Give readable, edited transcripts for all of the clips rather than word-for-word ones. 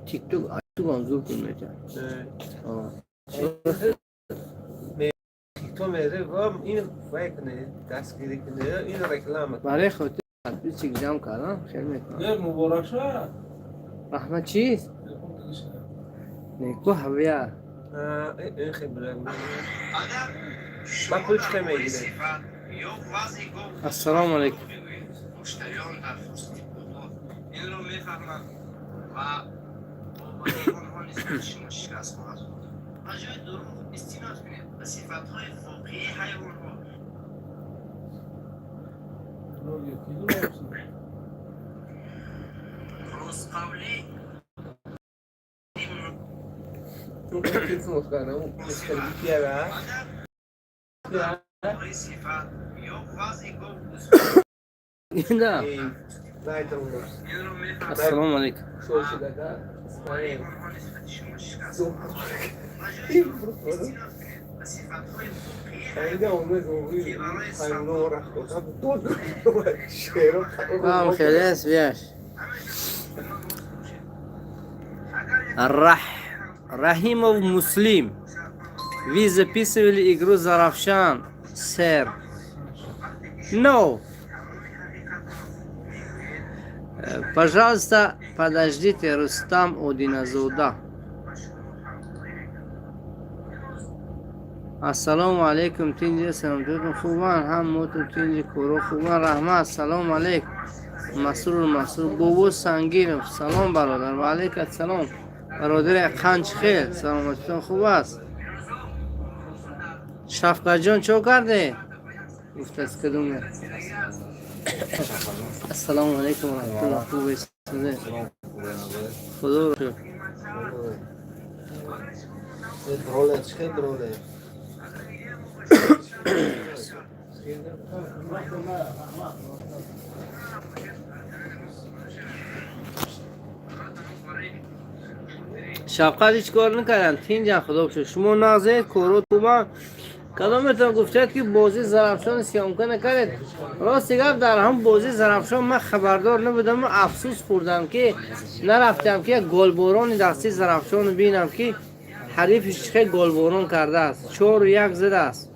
تیک توک تو منظور کنمیتن تو میره و این فکر نه دستگیری کنه این رکلام برای خاطر حدبی چیک جمع کردم خیلی میکنم مبارک شد رحمت چیست؟ نیکو هویه این خیلی بلند ما پولش که میگیره السلام علیکم این رو میفهمم و باوری آنها نسبت شما شکست خواهد بود. راجع به دروغ استناد کنید به صفت‌های واقعی حیوان‌ها. روزقولی اون که تو مخکنه اون مشکلی کیه های صفت یا وضعی نه باید اون این رو میفهمم السلام علیکم شو شده که باوری آنها نسبت شما شکست زو راجع به دروغ استناد کنید به صفت‌های واقعی خیلی اون زوری خیلی رخت تو شیرو هم خیلی است بیاش رحیم و مسلم وی записывали игру Заравшан сэр no пожалуйста подождите Рустам Одиназода السلام علیکم تینجی سلام دوتون خوبان هم موتون تینجی کورو خوبان رحمت سلام علیکم مسرور بابو سنگین سلام برادر و علیکم السلام برادر قنچ خیل سلامتتون خوب است شفقت جان چو کرده گفت از کدومه السلام علیکم و رحمت الله خوب است خدا رو شکر درولت خیلی درولت شفقت هیچ کار نکردن تینجا خدا بشه شما نازید کورو توبان کدامتون گفتید که بازی زرافشان سیامکه نکردید راستی گفت در هم بازی زرافشان من خبردار نبودم و افسوس خوردم که نرفتم که گلبوران دستی زرافشان بینم که حریفش خیلی گلبوران کرده است 4-1 زده است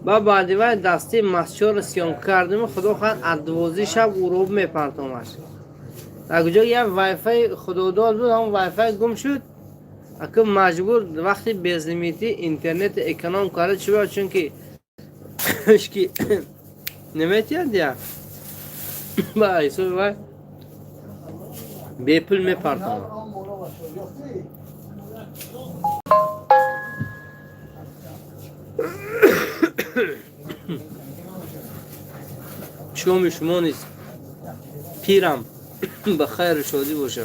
با بعدی وقت دستی مسچور سیام کردم خدا خواهد از 12 شب غروب میپرتامش در کجا یه وای فای خداداد بود هم وای فای گم شد اگه مجبور وقتی بیزلیمیتی اینترنت اکنام کرد شد چون که اشکی نمیتید یا با ایسو وای بیپل میپرتام شما شما نیست پیرم بخیر شادی باشه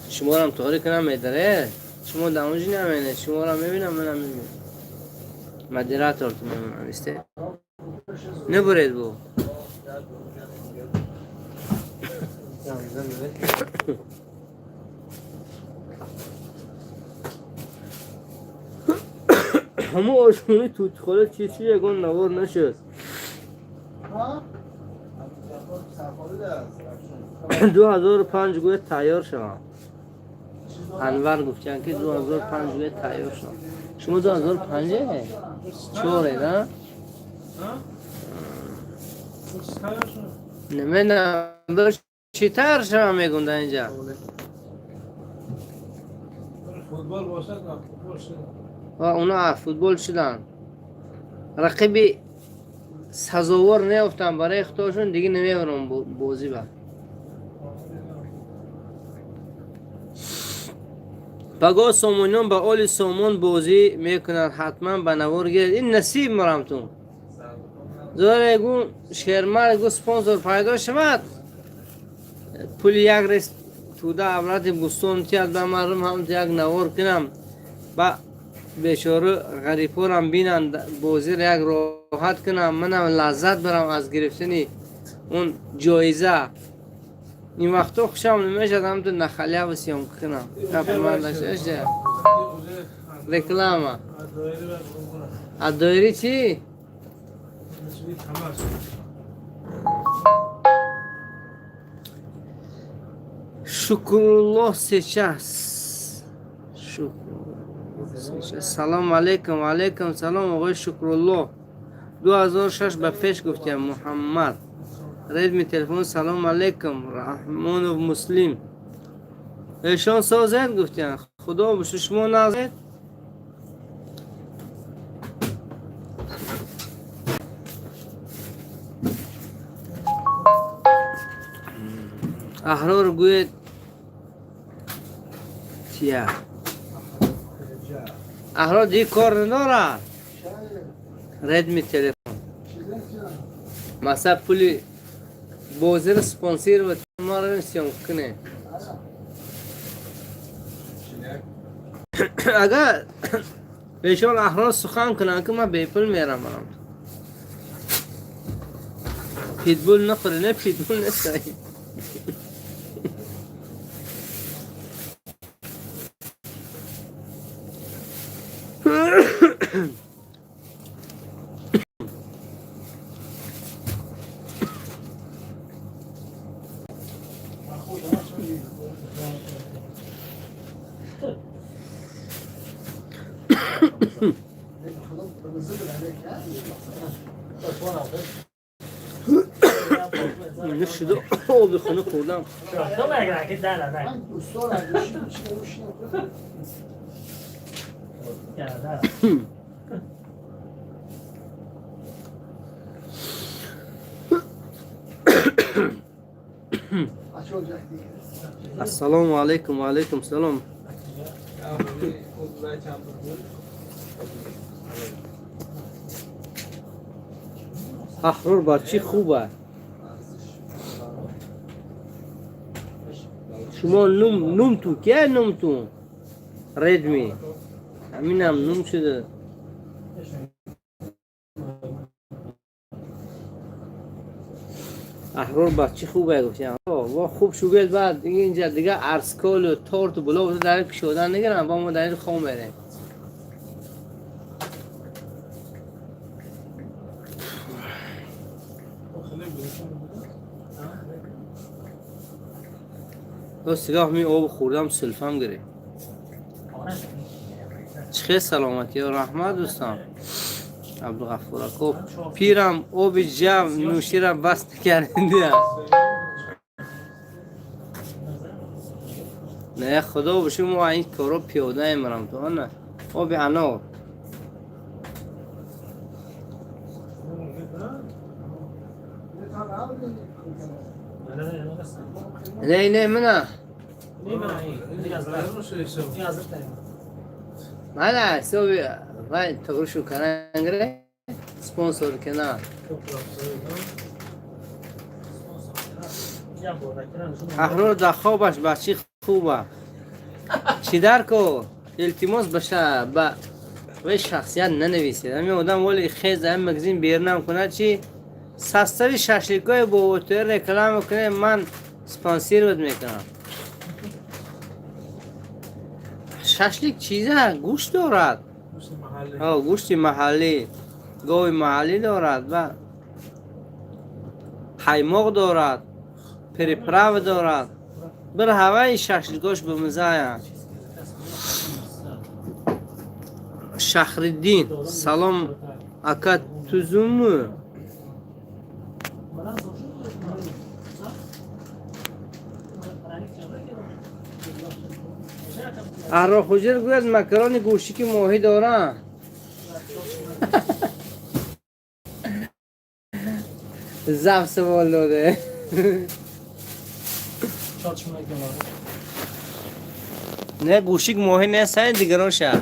شما رو هم تاریک نمیداره شما دماجی نمینه شما رو میبینم منم میبینم مدیرات رو تو میبینم ایسته نبرید بو همه آشونی توت خوره چیزی یکون نوار نشد 2005 گوه تیار شما انور گفتن که 2005 گوه تیار شما شما 2005 چوره نه؟ نمیدونم چی تیار شما میگونده اینجا فوتبال باشد نه فوتبال شد اونا فوتبال شدن رقیبی سزاوار نیفتن برای اختارشون دیگه نمیبرم بازی با بگاه سامونیان با آل سامون بازی میکنن حتما به نوار گرد این نصیب مرم تو زاره گون شهرمر گو سپانسر پیدا شود پول یک رست توده اولاد بستون تیاد به مرم هم یک نوار کنم با بیچاره غریب‌ها بینن بازی را یک راحت کنم منم لذت برم از گرفتنی اون جایزه این وقتا خوشم نمیشد هم تو نخلیه و سیام کنم کپی من داشته رکلامه از دایری چی؟ مثل تماس. شکرالله سچس. سلام علیکم. و علیکم سلام آقای شکرالله. 2006 به پیش گفتیم محمد. ردمی تلفن سلام علیکم رحمان و مسلم. ایشان سازد گفتیم خدا به شما نازد. احرار گوید چیه؟ احرار دیگه کار نداره. ردمی تلفن مثلا پولی بازار سپانسیر و ما رو نسیم کنه. اگر ایشان احرار سخن کنن که من بیپل میرم منم پیتبول نخوره. نه پیتبول نستایی. نشده آبی خونه خوردم. السلام علیکم. و علیکم سلام. احرار بچی خوبه. شما نوم تو که نوم تو ردمی همینم نوم شده. احرار بچی خوبه گفتیم. وا خوب شوگل بعد دیگه اینجا دیگه ارسکال و تورت و بلا در این پیشودن نگرم با ما در این خام بریم. دو سگاه می آب خوردم سلفم گره. چه سلامتی و رحمت دوستان. عبدالغفور اکو پیرم آب جم نوشیرم بس نکردیم. نه خدا بشه ما این کارو پیاده ایمرم تو نه آب انار. نه منه منه سوی وای تغرشو کننگره سپانسور کنه. احرار در خوابش بچی خوبه. چی در کو التماس بشه با وی شخصیت ننویسید. همین آدم ولی خیز هم مگزین بیرنم کنه چی سستری ششلیکای با اوتر رکلام کنه من سپانسیر بود میکنم. ششلیک چیزه گوشت دارد. گوشت محلی گوی محلی دارد و حیماق دارد پریپراو دارد. بر هوای ششلیکاش به مزایه. شهرالدین سلام اکا توزومو احرار خوجر گوید مکران گوشتی که ماهی دارن. زف سوال داده. نه گوشتی که ماهی نیست دیگران شه.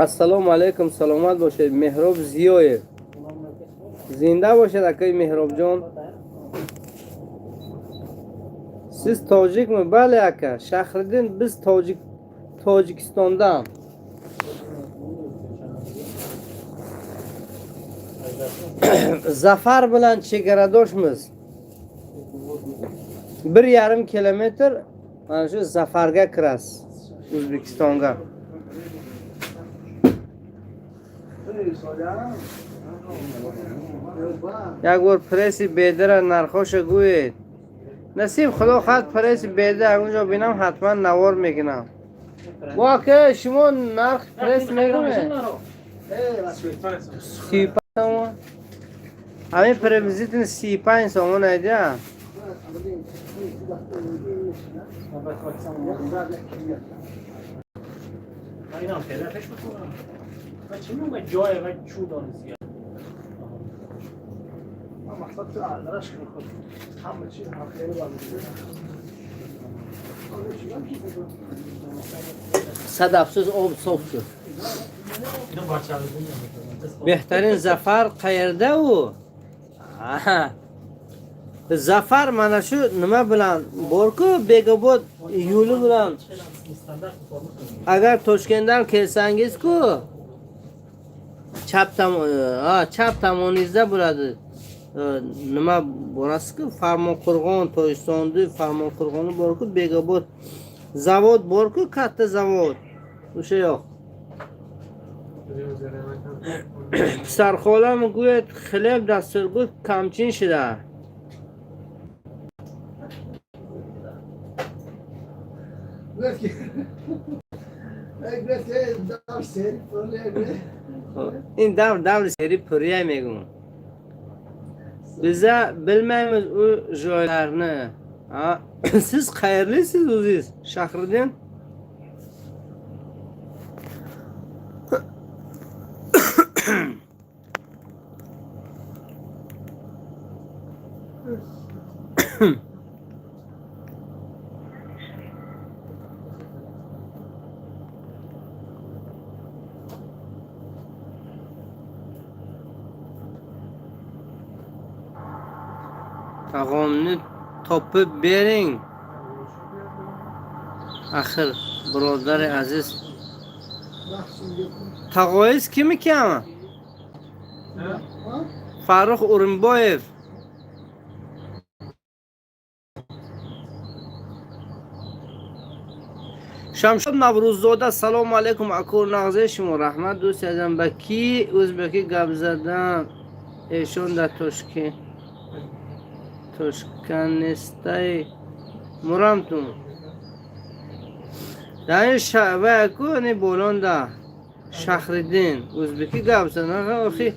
السلام علیکم. سلامت باشید. مهراب زیای زنده باشد اکای مهراب جان. siz tojikmi? Bale aka. Shahriddin biz Tojikistondan. Zafar bilan chegaradoshmiz. 1,5 kilometr mana shu Zafarga kirasiz O'zbekistonga. یک بار پرسی بیده را نرخوش گوید. نسیم خدا خواهد پرسی بیده اونجا بینم حتما نوار میکنم. واقعا شما نرخ پرس میکنه؟ 35 تومن. همین پرویزیتن 35 تومن ایده. اینا هم پیدا پیش بکنم. و چی میگم جای و چودان زیاد. مقصد تو عذرش میخواد همه چی هم خیلی باید صد افسوس آب صاف شد. اینا بچه بهترین زفر قیرده و زفر منشو نما بلند بارکو بیگه بود یولو بلند اگر توشکندن که سنگیز کو چپ تمانیزده بلد نما برست که فرمان قرغان تویستانده فرمان قرغانو بارکو بیگه بود زواد بارکو کت زواد اوشه یا پسرخالم گوید خلیب دستور گوید کمچین شده این دور سری پریه میگم bize bilmeyimiz o joylarını. Ha? Siz hayırlısınız Uziz Şahridin. Tağamını topib bering. Axir birodar aziz. Tağoyiz kim ekan? Farruh O'rinboyev. Shamshod Navruzzoda salom alaykum akor nag'ze shimo rahmat do'st azam baki o'zbeki gap zadan eshon da Toshkanistay muramtun yani şahve ko ne bolonda Şahridin o'zbeki gap zadan axi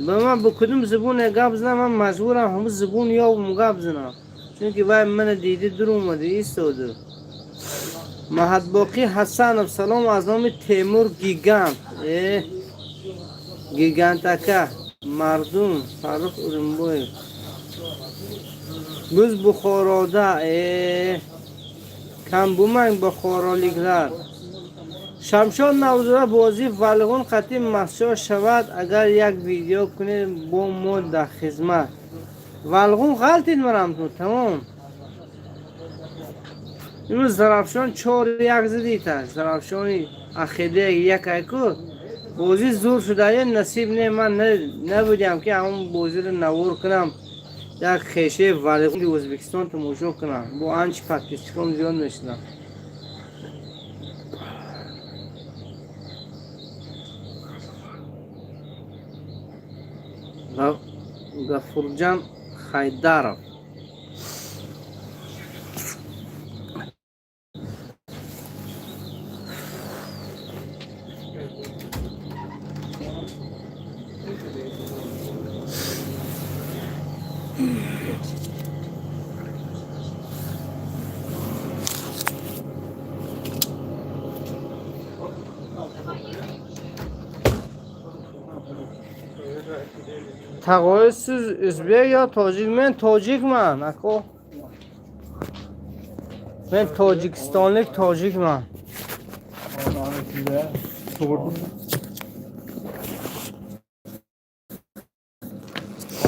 ben bu kudum zibun gap zadan men majburam ham zibun yo gap zadan çünkü vay meni deydi durmadi istodu Mahadboqi Hasanov salom az nomi Temur Gigant Gigantaka Mardum Farruh O'rinboyev Biz Buxoroda kam bo'lmang buxoroliklar Shamshod Navro'da bozi valg'un qatim mahsho shavad agar yak video kune bo modda xizmat valg'un g'altin maramtu tamom این زرافشان 4-1 زدیده زرافشانی اخیده یک ایکو بازی زور شده یه نصیب نه من نبودیم که همون بازی رو نور کنم یک خیشه ولیقی ازبکستان تماشا کنم با انچ پاکستان زیاد نشدم غفورجان خیدارov تقاعد siz Özbek ya Tojik men Tojikman ako men Tojikistonlik Tojikman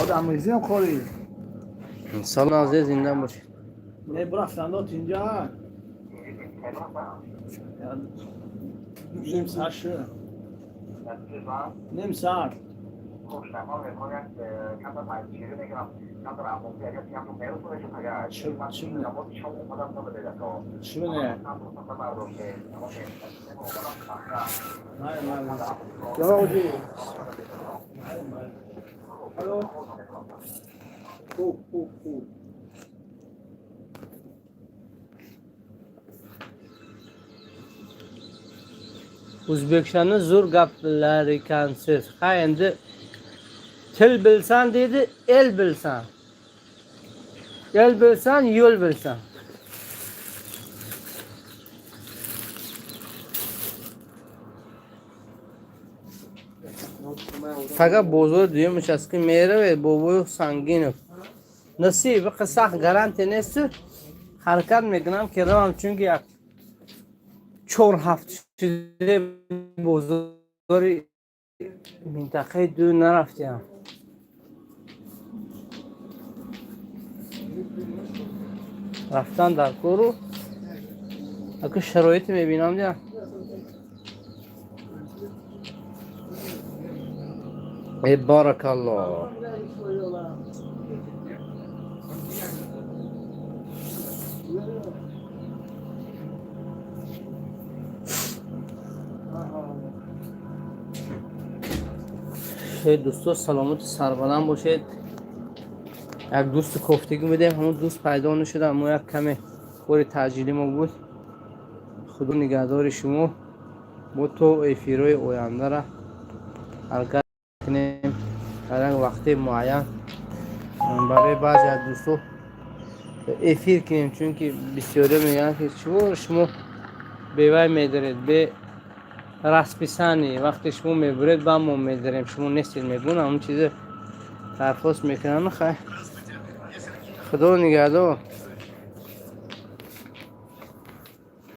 آدمیزی هم خوری سلام عزیز زنده باشید نه برفتن داد اینجا نیم ساعت شد نیم ساعت چونه؟ یا اوجی الو خوب O'zbekchani zo'r gaplar ekansiz. Ha, endi til bilsan dedi, el bilsan. El bilsan, yo'l bilsan. فقط بزرگ دیگه مشسکی میره و بابای سنگینه نصیب قصه گارانتی نیست حرکت میکنم که روم چون که یک 4 هفته شده بزرگ منطقه دو نرفتیم رفتن در کورو اگه شرایط میبینم دیگه ای بارک الله دوستو سلامت سربلند باشید یک دوست کوفتگی میدیم همون دوست پیدا نشد اما یک کمی کار تاجیلی ما بود خدا نگهدار شما با تو افیرای آینده را حرکت کنیم در یک وقت معین برای بعضی از دوستو افیر کنیم چون که بسیاری میگن که شما بیوی میدارید به رسپیسانی وقتی شما میبرید با ما میداریم شما نیستید میگون همون چیز درخواست میکنن خیلی خدا نگهدار